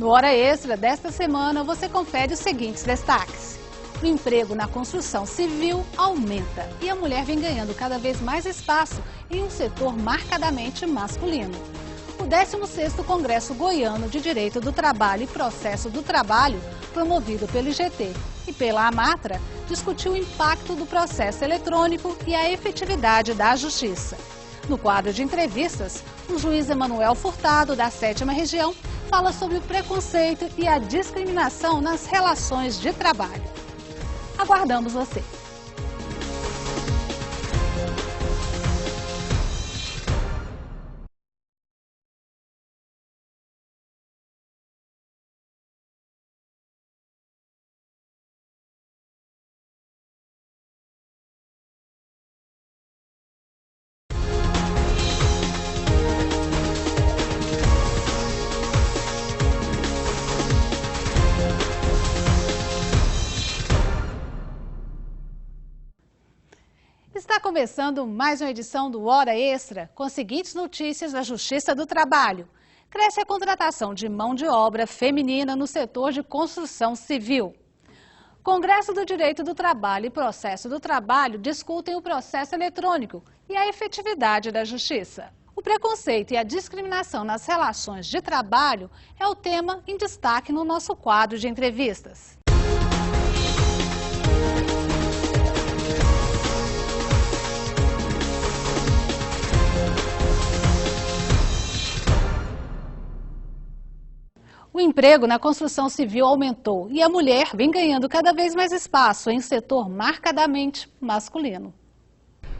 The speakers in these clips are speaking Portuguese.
No Hora Extra desta semana, você confere os seguintes destaques. O emprego na construção civil aumenta e a mulher vem ganhando cada vez mais espaço em um setor marcadamente masculino. O 16º Congresso Goiano de Direito do Trabalho e Processo do Trabalho, promovido pelo IGT e pela AMATRA, discutiu o impacto do processo eletrônico e a efetividade da justiça. No quadro de entrevistas, o juiz Emanuel Furtado, da 7ª Região, fala sobre o preconceito e a discriminação nas relações de trabalho. Aguardamos você! Está começando mais uma edição do Hora Extra, com as seguintes notícias da Justiça do Trabalho. Cresce a contratação de mão de obra feminina no setor de construção civil. Congresso do Direito do Trabalho e Processo do Trabalho discutem o processo eletrônico e a efetividade da justiça. O preconceito e a discriminação nas relações de trabalho é o tema em destaque no nosso quadro de entrevistas. O emprego na construção civil aumentou e a mulher vem ganhando cada vez mais espaço em um setor marcadamente masculino.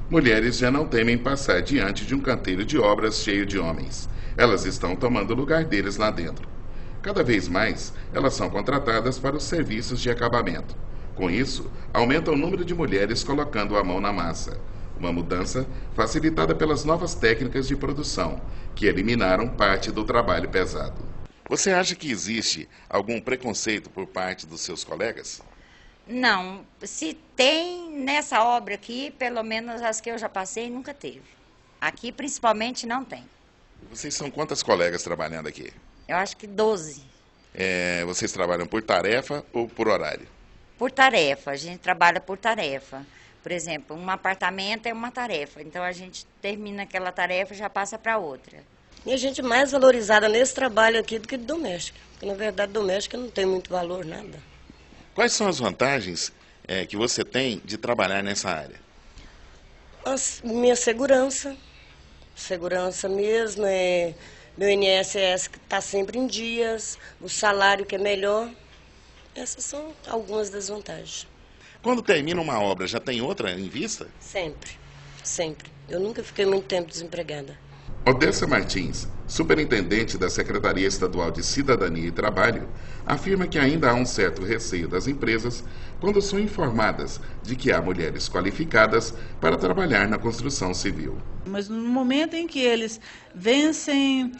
Mulheres já não temem passar diante de um canteiro de obras cheio de homens. Elas estão tomando o lugar deles lá dentro. Cada vez mais, elas são contratadas para os serviços de acabamento. Com isso, aumenta o número de mulheres colocando a mão na massa. Uma mudança facilitada pelas novas técnicas de produção, que eliminaram parte do trabalho pesado. Você acha que existe algum preconceito por parte dos seus colegas? Não, se tem nessa obra aqui, pelo menos as que eu já passei, nunca teve. Aqui, principalmente, não tem. Vocês são quantas colegas trabalhando aqui? Eu acho que 12. Vocês trabalham por tarefa ou por horário? Por tarefa, a gente trabalha por tarefa. Por exemplo, um apartamento é uma tarefa, então a gente termina aquela tarefa e já passa para outra. E a gente mais valorizada nesse trabalho aqui do que de doméstica. Porque, na verdade, doméstica não tem muito valor, nada. Quais são as vantagens que você tem de trabalhar nessa área? Minha segurança. Segurança mesmo, meu INSS que está sempre em dias, o salário que é melhor. Essas são algumas das vantagens. Quando termina uma obra, já tem outra em vista? Sempre, sempre. Eu nunca fiquei muito tempo desempregada. Odessa Martins, superintendente da Secretaria Estadual de Cidadania e Trabalho, afirma que ainda há um certo receio das empresas quando são informadas de que há mulheres qualificadas para trabalhar na construção civil. Mas no momento em que eles vencem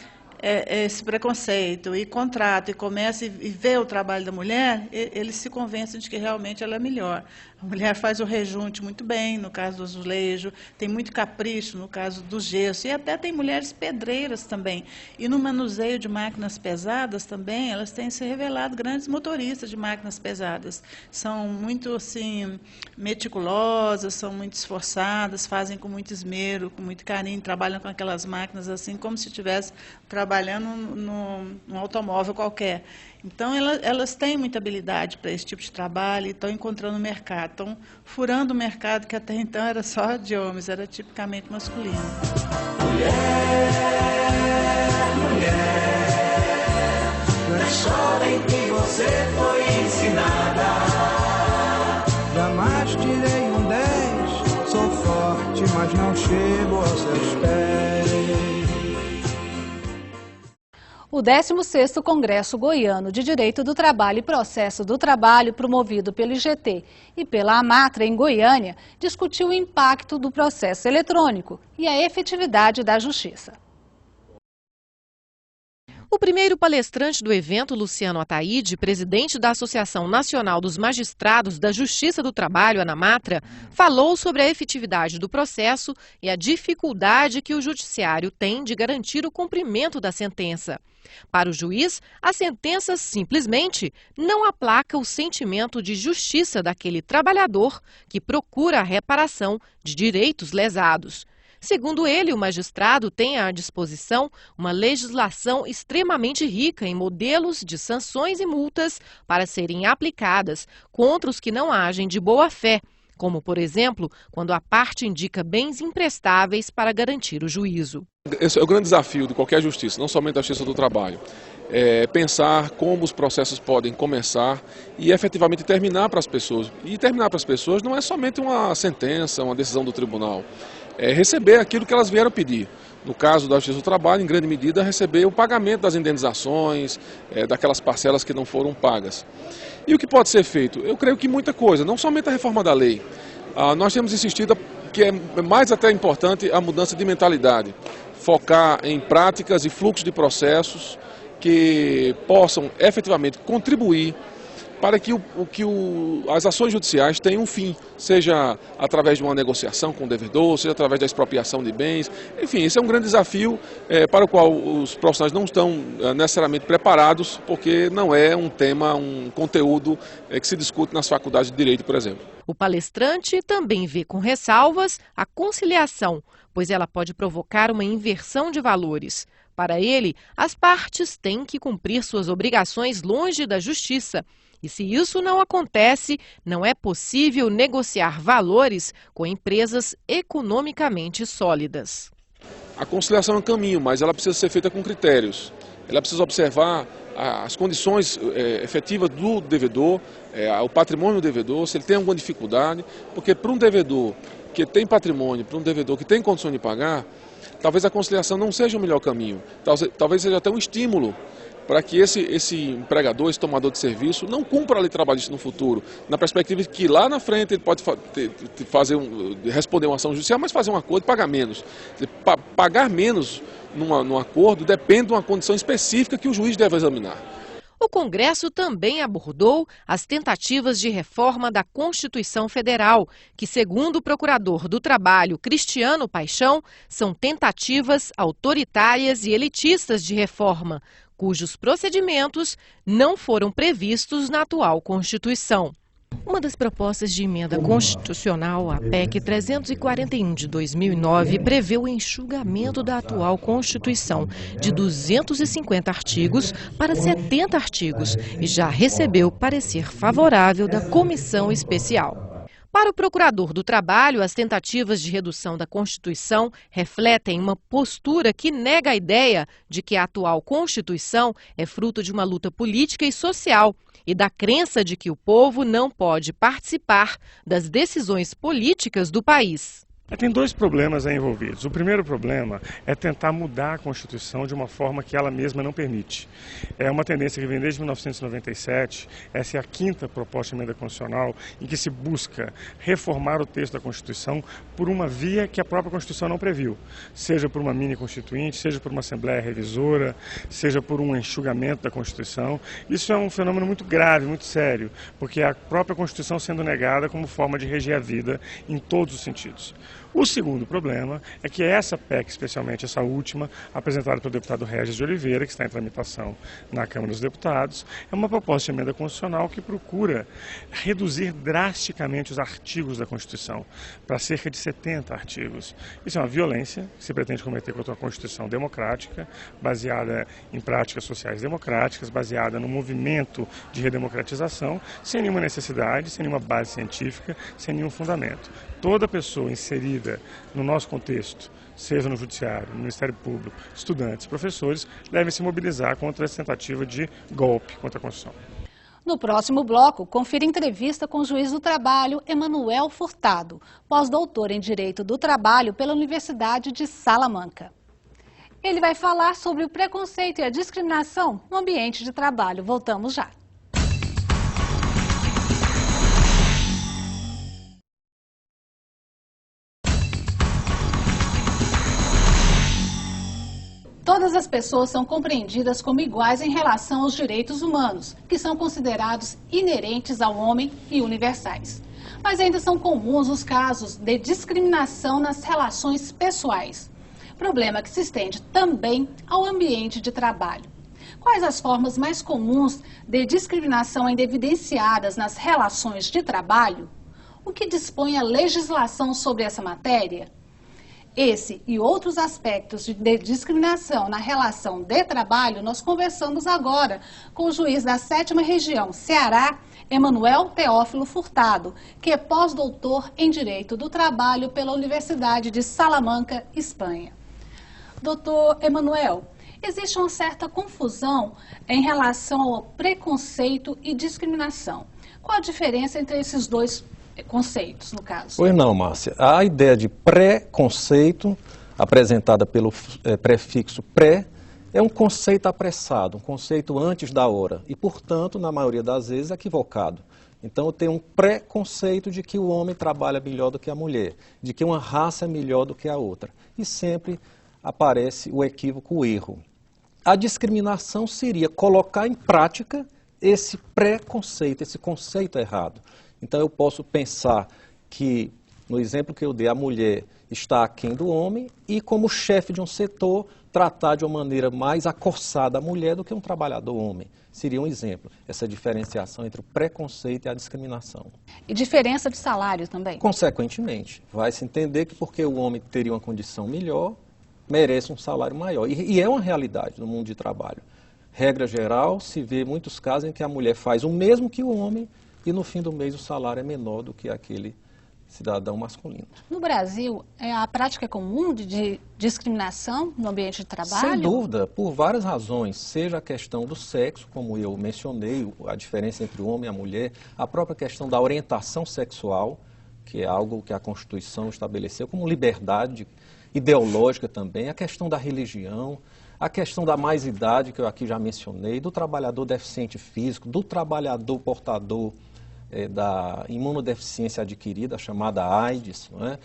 esse preconceito e contratam e começam e vê o trabalho da mulher, eles se convencem de que realmente ela é melhor. A mulher faz o rejunte muito bem, no caso do azulejo, tem muito capricho no caso do gesso, e até tem mulheres pedreiras também. E no manuseio de máquinas pesadas também, elas têm se revelado grandes motoristas de máquinas pesadas. São muito, assim, meticulosas, são muito esforçadas, fazem com muito esmero, com muito carinho, trabalham com aquelas máquinas assim, como se estivesse trabalhando num automóvel qualquer. Então, elas têm muita habilidade para esse tipo de trabalho e estão encontrando o mercado. Estão furando o mercado que até então era só de homens, era tipicamente masculino. Mulher, mulher, não chora em que você foi ensinada. Jamais tirei um 10, sou forte, mas não chego aos seus pés. O 16º Congresso Goiano de Direito do Trabalho e Processo do Trabalho, promovido pelo IGT e pela AMATRA em Goiânia, discutiu o impacto do processo eletrônico e a efetividade da justiça. O primeiro palestrante do evento, Luciano Ataíde, presidente da Associação Nacional dos Magistrados da Justiça do Trabalho, ANAMATRA, falou sobre a efetividade do processo e a dificuldade que o judiciário tem de garantir o cumprimento da sentença. Para o juiz, a sentença simplesmente não aplaca o sentimento de justiça daquele trabalhador que procura a reparação de direitos lesados. Segundo ele, o magistrado tem à disposição uma legislação extremamente rica em modelos de sanções e multas para serem aplicadas contra os que não agem de boa fé, como, por exemplo, quando a parte indica bens imprestáveis para garantir o juízo. Esse é o grande desafio de qualquer justiça, não somente da justiça do trabalho. É pensar como os processos podem começar e efetivamente terminar para as pessoas. E terminar para as pessoas não é somente uma sentença, uma decisão do tribunal. É receber aquilo que elas vieram pedir. No caso da Justiça do Trabalho, em grande medida, receber o pagamento das indenizações, daquelas parcelas que não foram pagas. E o que pode ser feito? Eu creio que muita coisa, não somente a reforma da lei. Nós temos insistido que é mais até importante a mudança de mentalidade. Focar em práticas e fluxos de processos que possam efetivamente contribuir para que as ações judiciais tenham um fim, seja através de uma negociação com o devedor, seja através da expropriação de bens. Enfim, esse é um grande desafio para o qual os profissionais não estão necessariamente preparados, porque não é um tema, um conteúdo que se discute nas faculdades de Direito, por exemplo. O palestrante também vê com ressalvas a conciliação, pois ela pode provocar uma inversão de valores. Para ele, as partes têm que cumprir suas obrigações longe da justiça. E se isso não acontece, não é possível negociar valores com empresas economicamente sólidas. A conciliação é um caminho, mas ela precisa ser feita com critérios. Ela precisa observar as condições efetivas do devedor, o patrimônio do devedor, se ele tem alguma dificuldade, porque para um devedor que tem patrimônio, para um devedor que tem condições de pagar, talvez a conciliação não seja o melhor caminho, talvez seja até um estímulo para que esse empregador, esse tomador de serviço, não cumpra a lei trabalhista no futuro, na perspectiva de que lá na frente ele pode responder uma ação judicial, mas fazer um acordo e pagar menos. Pagar menos num acordo depende de uma condição específica que o juiz deve examinar. O Congresso também abordou as tentativas de reforma da Constituição Federal, que, segundo o procurador do Trabalho, Cristiano Paixão, são tentativas autoritárias e elitistas de reforma, cujos procedimentos não foram previstos na atual Constituição. Uma das propostas de emenda constitucional, a PEC 341 de 2009, prevê o enxugamento da atual Constituição de 250 artigos para 70 artigos e já recebeu parecer favorável da Comissão Especial. Para o procurador do Trabalho, as tentativas de redução da Constituição refletem uma postura que nega a ideia de que a atual Constituição é fruto de uma luta política e social e da crença de que o povo não pode participar das decisões políticas do país. Tem dois problemas aí envolvidos. O primeiro problema é tentar mudar a Constituição de uma forma que ela mesma não permite. É uma tendência que vem desde 1997, essa é a quinta proposta de emenda constitucional, em que se busca reformar o texto da Constituição por uma via que a própria Constituição não previu. Seja por uma mini constituinte, seja por uma Assembleia Revisora, seja por um enxugamento da Constituição. Isso é um fenômeno muito grave, muito sério, porque é a própria Constituição sendo negada como forma de reger a vida em todos os sentidos. O segundo problema é que essa PEC, especialmente essa última, apresentada pelo deputado Regis de Oliveira, que está em tramitação na Câmara dos Deputados, é uma proposta de emenda constitucional que procura reduzir drasticamente os artigos da Constituição para cerca de 70 artigos. Isso é uma violência que se pretende cometer contra uma Constituição democrática, baseada em práticas sociais democráticas, baseada no movimento de redemocratização, sem nenhuma necessidade, sem nenhuma base científica, sem nenhum fundamento. Toda pessoa inserida no nosso contexto, seja no Judiciário, no Ministério Público, estudantes, professores, devem se mobilizar contra essa tentativa de golpe contra a Constituição. No próximo bloco, confira entrevista com o juiz do trabalho, Emanuel Furtado, pós-doutor em Direito do Trabalho pela Universidade de Salamanca. Ele vai falar sobre o preconceito e a discriminação no ambiente de trabalho. Voltamos já. todas as pessoas são compreendidas como iguais em relação aos direitos humanos, que são considerados inerentes ao homem e universais. Mas ainda são comuns os casos de discriminação nas relações pessoais, problema que se estende também ao ambiente de trabalho. Quais as formas mais comuns de discriminação ainda evidenciadas nas relações de trabalho? O que dispõe a legislação sobre essa matéria? Esse e outros aspectos de discriminação na relação de trabalho nós conversamos agora com o juiz da 7ª Região, Ceará, Emanuel Teófilo Furtado, que é pós-doutor em Direito do Trabalho pela Universidade de Salamanca, Espanha. Doutor Emanuel, existe uma certa confusão em relação ao preconceito e discriminação. Qual a diferença entre esses dois conceitos, no caso? Pois não, Márcia. A ideia de preconceito, apresentada pelo prefixo pré, é um conceito apressado, um conceito antes da hora e, portanto, na maioria das vezes, equivocado. Então, eu tenho um preconceito de que o homem trabalha melhor do que a mulher, de que uma raça é melhor do que a outra. E sempre aparece o equívoco, o erro. A discriminação seria colocar em prática esse preconceito, esse conceito errado. Então, eu posso pensar que, no exemplo que eu dei, a mulher está aquém do homem e, como chefe de um setor, tratar de uma maneira mais acossada a mulher do que um trabalhador homem. Seria um exemplo, essa diferenciação entre o preconceito e a discriminação. E diferença de salário também? Consequentemente, vai se entender que porque o homem teria uma condição melhor, merece um salário maior. E é uma realidade no mundo de trabalho. Regra geral, se vê muitos casos em que a mulher faz o mesmo que o homem, e no fim do mês o salário é menor do que aquele cidadão masculino. No Brasil, a prática é comum de discriminação no ambiente de trabalho? Sem dúvida, por várias razões, seja a questão do sexo, como eu mencionei, a diferença entre o homem e a mulher, a própria questão da orientação sexual, que é algo que a Constituição estabeleceu como liberdade ideológica também, a questão da religião, a questão da mais-idade, que eu aqui já mencionei, do trabalhador deficiente físico, do trabalhador portador da imunodeficiência adquirida, chamada AIDS, não é?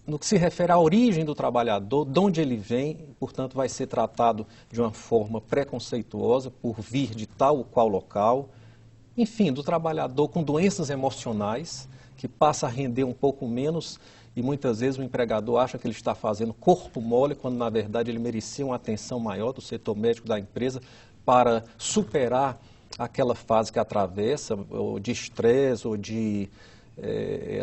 No que se refere à origem do trabalhador, de onde ele vem, portanto, vai ser tratado de uma forma preconceituosa por vir de tal ou qual local. Enfim, do trabalhador com doenças emocionais, que passa a render um pouco menos e muitas vezes o empregador acha que ele está fazendo corpo mole, quando na verdade ele merecia uma atenção maior do setor médico da empresa para superar aquela fase que atravessa, ou de estresse, ou de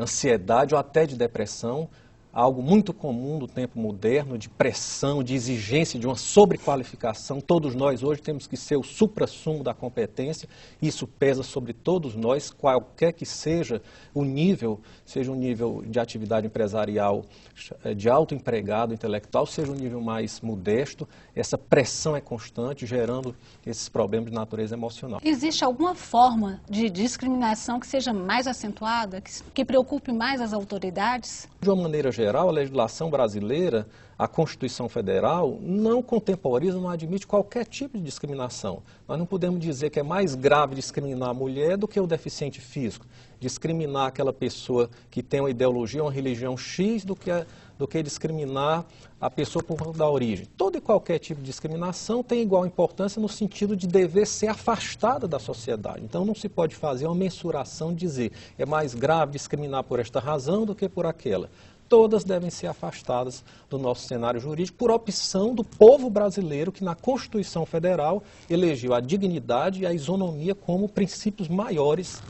ansiedade, ou até de depressão, algo muito comum no tempo moderno, de pressão, de exigência, de uma sobrequalificação. Todos nós hoje temos que ser o suprassumo da competência, isso pesa sobre todos nós, qualquer que seja o nível, seja um nível de atividade empresarial de autoempregado intelectual, seja um nível mais modesto, essa pressão é constante, gerando esses problemas de natureza emocional. Existe alguma forma de discriminação que seja mais acentuada, que preocupe mais as autoridades? De uma maneira geral, a legislação brasileira, a Constituição Federal, não contemporiza, não admite qualquer tipo de discriminação. Nós não podemos dizer que é mais grave discriminar a mulher do que o deficiente físico, discriminar aquela pessoa que tem uma ideologia, uma religião X, do que discriminar a pessoa por conta da origem. Todo e qualquer tipo de discriminação tem igual importância no sentido de dever ser afastada da sociedade. Então não se pode fazer uma mensuração de dizer é mais grave discriminar por esta razão do que por aquela. Todas devem ser afastadas do nosso cenário jurídico por opção do povo brasileiro que na Constituição Federal elegeu a dignidade e a isonomia como princípios maiores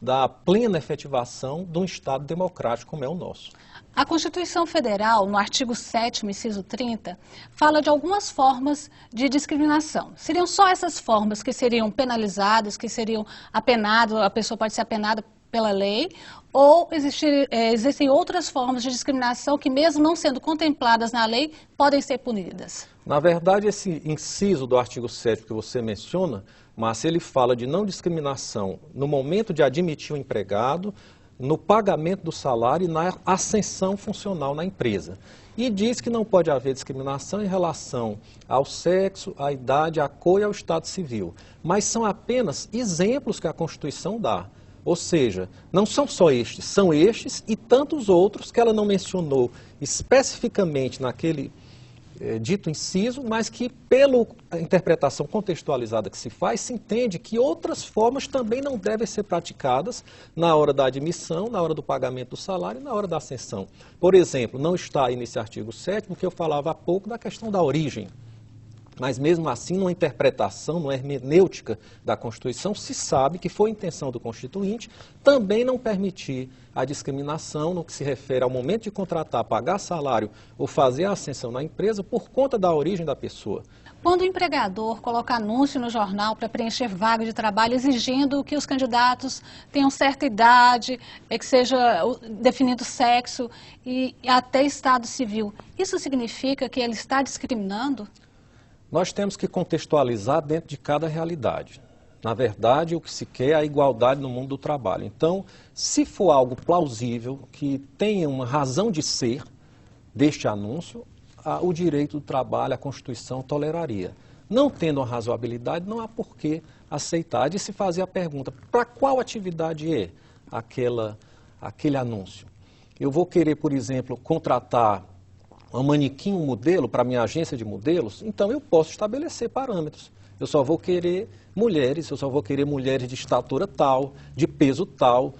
da plena efetivação de um Estado democrático como é o nosso. A Constituição Federal, no artigo 7º, inciso 30, fala de algumas formas de discriminação. Seriam só essas formas que seriam penalizadas, que seriam apenadas, a pessoa pode ser apenada pela lei, ou existem outras formas de discriminação que, mesmo não sendo contempladas na lei, podem ser punidas? Na verdade, esse inciso do artigo 7º que você menciona, mas ele fala de não discriminação no momento de admitir o empregado, no pagamento do salário e na ascensão funcional na empresa. E diz que não pode haver discriminação em relação ao sexo, à idade, à cor e ao estado civil. Mas são apenas exemplos que a Constituição dá. Ou seja, não são só estes, são estes e tantos outros que ela não mencionou especificamente naquele dito inciso, mas que pela interpretação contextualizada que se faz, se entende que outras formas também não devem ser praticadas na hora da admissão, na hora do pagamento do salário e na hora da ascensão. Por exemplo, não está aí nesse artigo 7º que eu falava há pouco da questão da origem. Mas mesmo assim, numa interpretação, numa hermenêutica da Constituição, se sabe que foi intenção do Constituinte também não permitir a discriminação no que se refere ao momento de contratar, pagar salário ou fazer a ascensão na empresa por conta da origem da pessoa. Quando o empregador coloca anúncio no jornal para preencher vaga de trabalho exigindo que os candidatos tenham certa idade, que seja definido sexo e até estado civil, isso significa que ele está discriminando? Nós temos que contextualizar dentro de cada realidade. Na verdade, o que se quer é a igualdade no mundo do trabalho. Então, se for algo plausível, que tenha uma razão de ser deste anúncio, o direito do trabalho, a Constituição toleraria. Não tendo uma razoabilidade, não há por que aceitar. De se fazer a pergunta, para qual atividade é aquele anúncio? Eu vou querer, por exemplo, contratar um manequim, um modelo para minha agência de modelos, então eu posso estabelecer parâmetros. Eu só vou querer mulheres, eu só vou querer mulheres de estatura tal, de peso tal,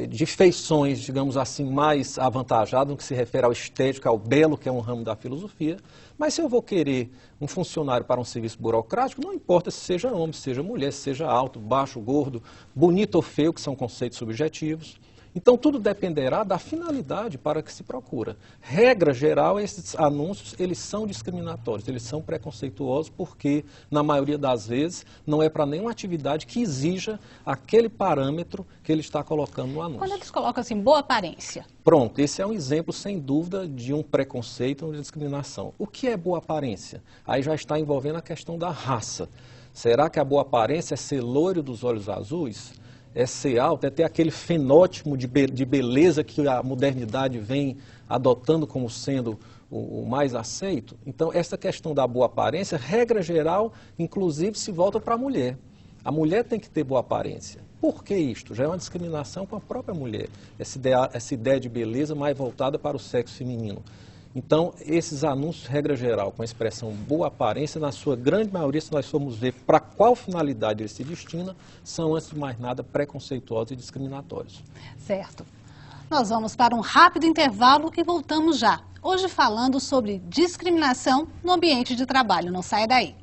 de feições, digamos assim, mais avantajadas no que se refere ao estético, ao belo, que é um ramo da filosofia. Mas se eu vou querer um funcionário para um serviço burocrático, não importa se seja homem, se seja mulher, se seja alto, baixo, gordo, bonito ou feio, que são conceitos subjetivos. Então, tudo dependerá da finalidade para que se procura. Regra geral, esses anúncios, eles são discriminatórios, eles são preconceituosos, porque, na maioria das vezes, não é para nenhuma atividade que exija aquele parâmetro que ele está colocando no anúncio. Quando eles colocam assim, boa aparência. Pronto, esse é um exemplo, sem dúvida, de um preconceito ou de discriminação. O que é boa aparência? Aí já está envolvendo a questão da raça. Será que a boa aparência é ser loiro dos olhos azuis? É ser alto, é ter aquele fenótipo de beleza que a modernidade vem adotando como sendo o mais aceito? Então, essa questão da boa aparência, regra geral, inclusive, se volta para a mulher. A mulher tem que ter boa aparência. Por que isto? Já é uma discriminação com a própria mulher. Essa ideia de beleza mais voltada para o sexo feminino. Então, esses anúncios, regra geral, com a expressão boa aparência, na sua grande maioria, se nós formos ver para qual finalidade ele se destina, são, antes de mais nada, preconceituosos e discriminatórios. Certo. Nós vamos para um rápido intervalo e voltamos já. Hoje falando sobre discriminação no ambiente de trabalho. Não saia daí.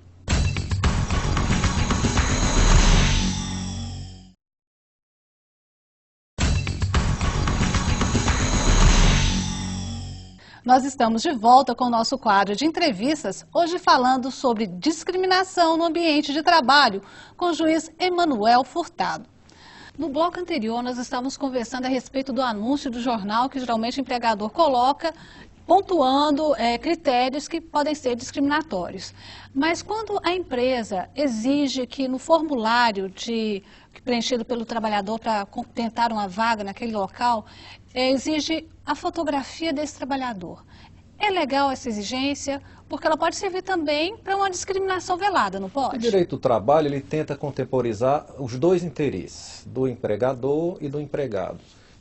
Nós estamos de volta com o nosso quadro de entrevistas, hoje falando sobre discriminação no ambiente de trabalho, com o juiz Emanuel Furtado. No bloco anterior, nós estávamos conversando a respeito do anúncio do jornal que geralmente o empregador coloca, pontuando critérios que podem ser discriminatórios. Mas quando a empresa exige que no formulário preenchido pelo trabalhador para tentar uma vaga naquele local, exige a fotografia desse trabalhador. É legal essa exigência, porque ela pode servir também para uma discriminação velada, não pode? O direito do trabalho, ele tenta contemporizar os dois interesses, do empregador e do empregado.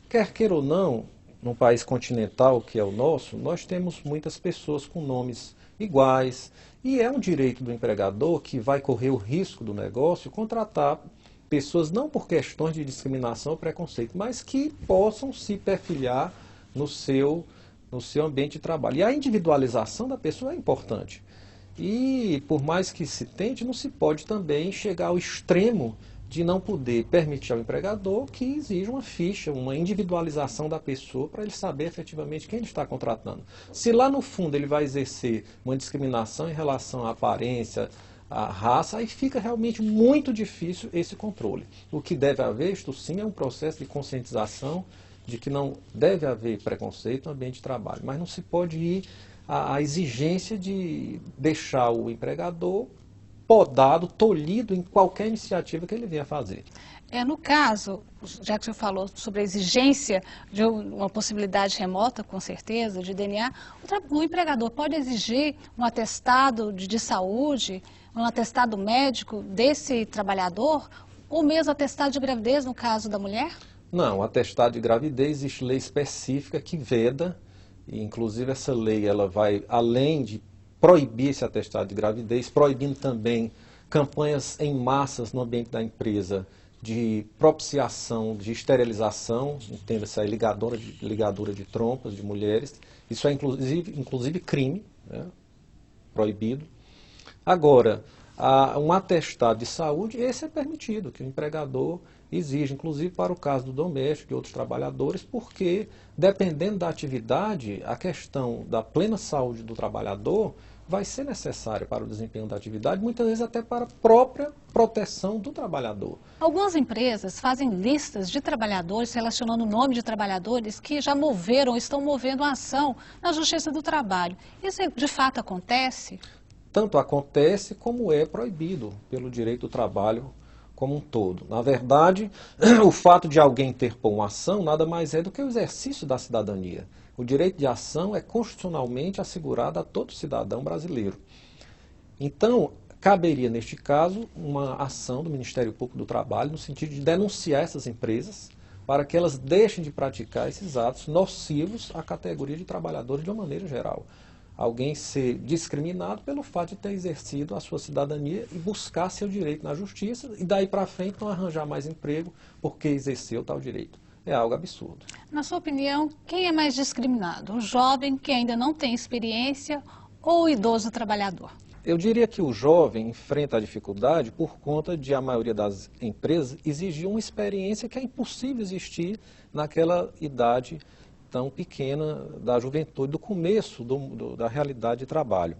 Quer queira ou não, num país continental que é o nosso, nós temos muitas pessoas com nomes iguais, e é um direito do empregador que vai correr o risco do negócio contratar pessoas não por questões de discriminação ou preconceito, mas que possam se perfilhar no seu ambiente de trabalho. E a individualização da pessoa é importante. E por mais que se tente, não se pode também chegar ao extremo de não poder permitir ao empregador que exija uma ficha, uma individualização da pessoa para ele saber efetivamente quem ele está contratando. Se lá no fundo ele vai exercer uma discriminação em relação à aparência, à raça, aí fica realmente muito difícil esse controle. O que deve haver, isto sim, é um processo de conscientização de que não deve haver preconceito no ambiente de trabalho, mas não se pode ir à exigência de deixar o empregador podado, tolhido em qualquer iniciativa que ele venha fazer. No caso, já que o senhor falou sobre a exigência de uma possibilidade remota, com certeza, de DNA, o empregador pode exigir um atestado de saúde, um atestado médico desse trabalhador, ou mesmo atestado de gravidez no caso da mulher? Não, atestado de gravidez, existe lei específica que veda e inclusive essa lei ela vai além de proibir esse atestado de gravidez, proibindo também campanhas em massas no ambiente da empresa de propiciação, de esterilização, entenda-se aí ligadura de trompas de mulheres. Isso é inclusive crime, né? Proibido. Agora, um atestado de saúde, esse é permitido, que o empregador exige, inclusive para o caso do doméstico e outros trabalhadores, porque, dependendo da atividade, a questão da plena saúde do trabalhador vai ser necessária para o desempenho da atividade, muitas vezes até para a própria proteção do trabalhador. Algumas empresas fazem listas de trabalhadores, relacionando o nome de trabalhadores que já moveram ou estão movendo a ação na Justiça do Trabalho. Isso de fato acontece? Tanto acontece como é proibido pelo direito do trabalho como um todo. Na verdade, o fato de alguém interpor uma ação nada mais é do que o exercício da cidadania. O direito de ação é constitucionalmente assegurado a todo cidadão brasileiro. Então, caberia, neste caso, uma ação do Ministério Público do Trabalho no sentido de denunciar essas empresas para que elas deixem de praticar esses atos nocivos à categoria de trabalhadores de uma maneira geral. Alguém ser discriminado pelo fato de ter exercido a sua cidadania e buscar seu direito na justiça e daí para frente não arranjar mais emprego porque exerceu tal direito. É algo absurdo. Na sua opinião, quem é mais discriminado? O jovem que ainda não tem experiência ou o idoso trabalhador? Eu diria que o jovem enfrenta a dificuldade por conta de a maioria das empresas exigir uma experiência que é impossível existir naquela idade tão pequena da juventude, do começo da realidade de trabalho.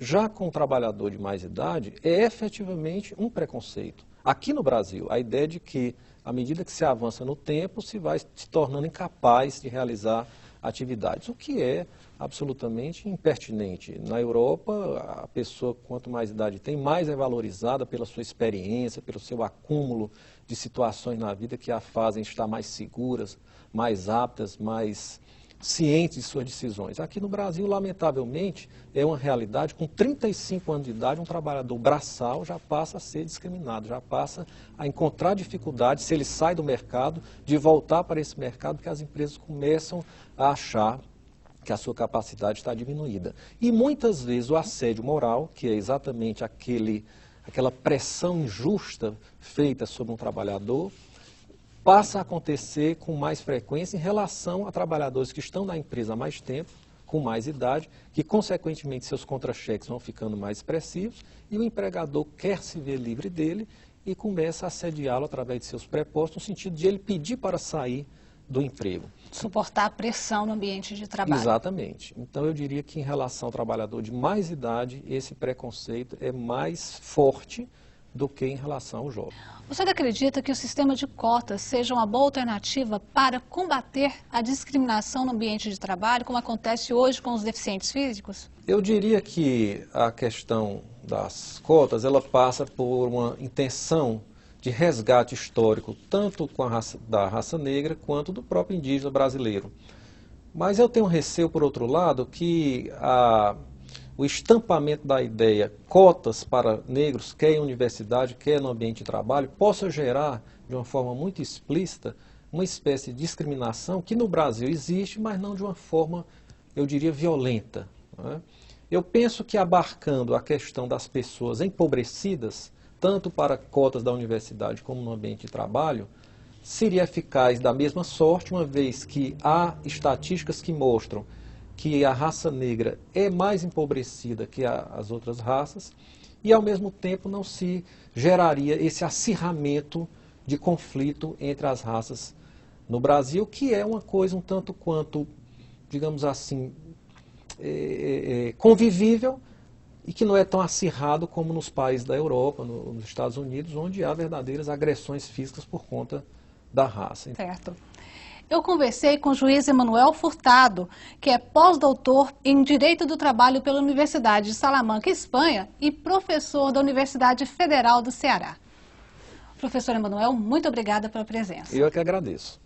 Já com o trabalhador de mais idade, é efetivamente um preconceito. Aqui no Brasil, a ideia de que, à medida que se avança no tempo, se vai se tornando incapaz de realizar atividades, o que é absolutamente impertinente. Na Europa, a pessoa, quanto mais idade tem, mais é valorizada pela sua experiência, pelo seu acúmulo de situações na vida que a fazem estar mais seguras, mais aptas, mais cientes de suas decisões. Aqui no Brasil, lamentavelmente, é uma realidade, com 35 anos de idade, um trabalhador braçal já passa a ser discriminado, já passa a encontrar dificuldade, se ele sai do mercado, de voltar para esse mercado, porque as empresas começam a achar que a sua capacidade está diminuída. E muitas vezes o assédio moral, que é exatamente aquela pressão injusta feita sobre um trabalhador, passa a acontecer com mais frequência em relação a trabalhadores que estão na empresa há mais tempo, com mais idade, que consequentemente seus contra-cheques vão ficando mais expressivos e o empregador quer se ver livre dele e começa a assediá-lo através de seus prepostos, no sentido de ele pedir para sair do emprego. Suportar a pressão no ambiente de trabalho. Exatamente. Então eu diria que em relação ao trabalhador de mais idade, esse preconceito é mais forte do que em relação ao jovem. Você acredita que o sistema de cotas seja uma boa alternativa para combater a discriminação no ambiente de trabalho, como acontece hoje com os deficientes físicos? Eu diria que a questão das cotas, ela passa por uma intenção de resgate histórico, tanto da raça negra quanto do próprio indígena brasileiro. Mas eu tenho receio, por outro lado, que o estampamento da ideia cotas para negros, quer em universidade, quer no ambiente de trabalho, possa gerar, de uma forma muito explícita, uma espécie de discriminação que no Brasil existe, mas não de uma forma, eu diria, violenta, né? Eu penso que abarcando a questão das pessoas empobrecidas, tanto para cotas da universidade como no ambiente de trabalho, seria eficaz da mesma sorte, uma vez que há estatísticas que mostram que a raça negra é mais empobrecida que as outras raças e, ao mesmo tempo, não se geraria esse acirramento de conflito entre as raças no Brasil, que é uma coisa um tanto quanto, digamos assim, convivível e que não é tão acirrado como nos países da Europa, nos Estados Unidos, onde há verdadeiras agressões físicas por conta da raça. Certo. Eu conversei com o juiz Emanuel Furtado, que é pós-doutor em Direito do Trabalho pela Universidade de Salamanca, Espanha, e professor da Universidade Federal do Ceará. Professor Emanuel, muito obrigada pela presença. Eu é que agradeço.